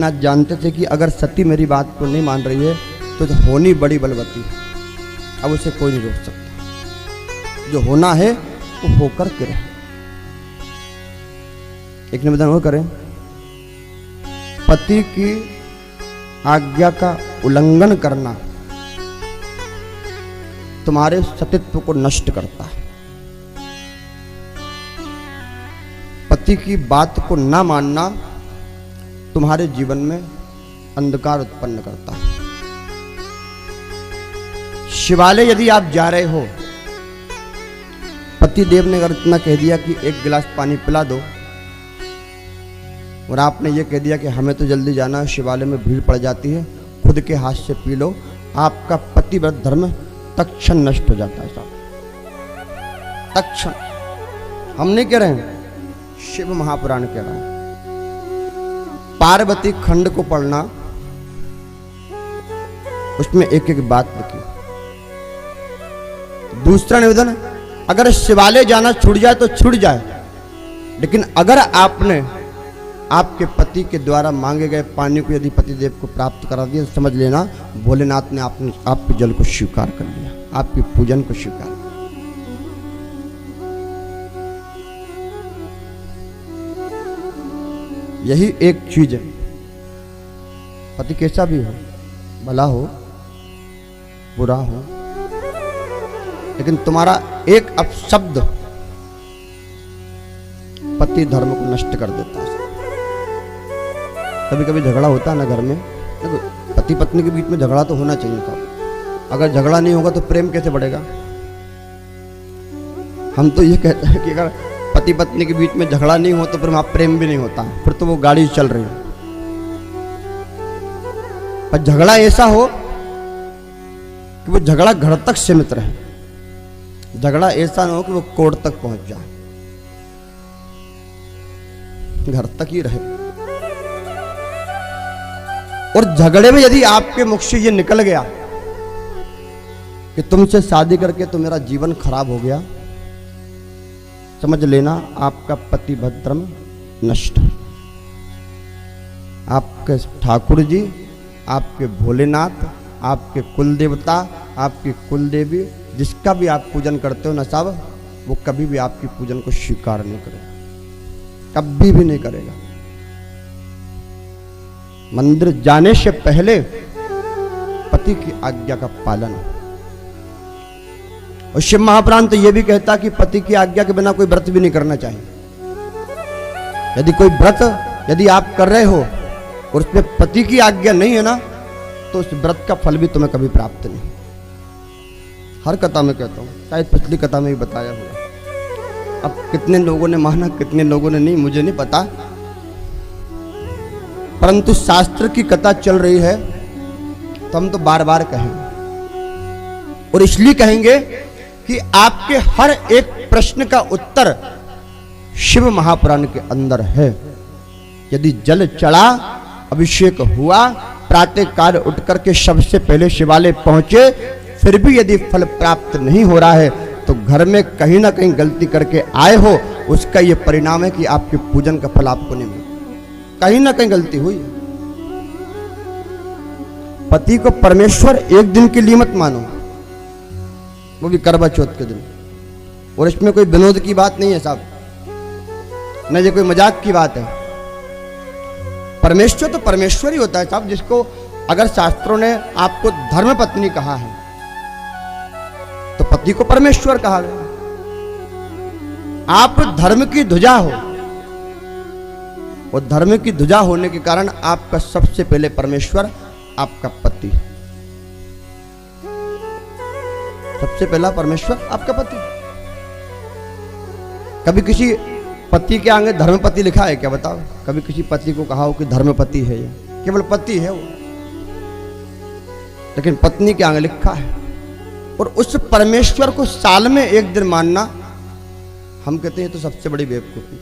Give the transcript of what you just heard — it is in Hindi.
ना जानते थे कि अगर सती मेरी बात को नहीं मान रही है तो होनी बड़ी बलवती है, अब उसे कोई नहीं रोक सकता। जो होना है वो होकर के रहे। एक निवेदन वो करें, पति की आज्ञा का उल्लंघन करना तुम्हारे सतीत्व को नष्ट करता है। पति की बात को ना मानना तुम्हारे जीवन में अंधकार उत्पन्न करता है। शिवालय यदि आप जा रहे हो, पति देव ने अगर इतना कह दिया कि एक गिलास पानी पिला दो और आपने ये कह दिया कि हमें तो जल्दी जाना है, शिवालय में भीड़ पड़ जाती है, खुद के हाथ से पी लो, आपका पतिव्रत धर्म तत्क्षण नष्ट हो जाता है। साहब तत्क्षण, हम नहीं कह रहे हैं, शिव महापुराण कह रहा है। पार्वती खंड को पढ़ना, उसमें एक एक बात लिखी। दूसरा निवेदन, अगर शिवालय जाना छूट जाए तो छूट जाए, लेकिन अगर आपने आपके पति के द्वारा मांगे गए पानी को यदि पतिदेव को प्राप्त करा दिया तो समझ लेना भोलेनाथ ने आपके जल को स्वीकार कर लिया, आपकी पूजन को स्वीकार कर लिया। यही एक चीज है, पति कैसा भी हो, भला हो बुरा हो, लेकिन तुम्हारा एक अपशब्द पति धर्म को नष्ट कर देता है। कभी कभी झगड़ा होता है ना घर में, देखो पति पत्नी के बीच में झगड़ा तो होना चाहिए था। अगर झगड़ा नहीं होगा तो प्रेम कैसे बढ़ेगा? हम तो ये कहते हैं कि अगर पति पत्नी के बीच में झगड़ा नहीं हो तो फिर वहां प्रेम भी नहीं होता, फिर तो वो गाड़ी चल रही है। पर झगड़ा ऐसा हो कि वो झगड़ा घर तक सीमित रहे, झगड़ा ऐसा ना हो कि वो कोर्ट तक पहुंच जाए, घर तक ही रहे। और झगड़े में यदि आपके मुख से ये निकल गया कि तुमसे शादी करके तो मेरा जीवन खराब हो गया, समझ लेना आपका पतिव्रत धर्म नष्ट। आपके ठाकुर जी, आपके भोलेनाथ, आपके कुल देवता, आपकी कुल देवी, जिसका भी आप पूजन करते हो ना साहब, वो कभी भी आपकी पूजन को स्वीकार नहीं करेगा, कभी भी नहीं करेगा। मंदिर जाने से पहले पति की आज्ञा का पालन। और शिव महापुराण तो यह भी कहता कि पति की आज्ञा के बिना कोई व्रत भी नहीं करना चाहिए। यदि कोई व्रत यदि आप कर रहे हो और उसमें पति की आज्ञा नहीं है ना, तो उस व्रत का फल भी तुम्हें कभी प्राप्त नहीं। हर कथा में कहता हूं, शायद पिछली कथा में भी बताया होगा। अब कितने लोगों ने माना, कितने लोगों ने नहीं, मुझे नहीं पता, परंतु शास्त्र की कथा चल रही है तो हम तो बार बार कहेंगे। और इसलिए कहेंगे कि आपके हर एक प्रश्न का उत्तर शिव महापुराण के अंदर है। यदि जल चढ़ा, अभिषेक हुआ, प्रातः काल उठ करके सबसे पहले शिवालय पहुंचे, फिर भी यदि फल प्राप्त नहीं हो रहा है तो घर में कहीं ना कहीं गलती करके आए हो, उसका यह परिणाम है कि आपके पूजन का फल आपको नहीं मिला, कहीं ना कहीं गलती हुई। पति को परमेश्वर एक दिन के लिए मत मानो, वो भी करवा चौथ के दिन। और इसमें कोई विनोद की बात नहीं है साहब, न ये कोई मजाक की बात है। परमेश्वर तो परमेश्वर ही होता है साहब। जिसको अगर शास्त्रों ने आपको धर्म पत्नी कहा है तो पति को परमेश्वर कहा गया। आप धर्म की ध्वजा हो, और धर्म की ध्वजा होने के कारण आपका सबसे पहले परमेश्वर आपका पति, सबसे पहला परमेश्वर आपका पति। कभी किसी पति के आगे धर्मपति लिखा है क्या? बताओ, कभी किसी पति को कहा हो कि धर्मपति है? ये केवल पति है वो, लेकिन पत्नी के आगे लिखा है। और उस परमेश्वर को साल में एक दिन मानना, हम कहते हैं तो सबसे बड़ी बेवकूफी।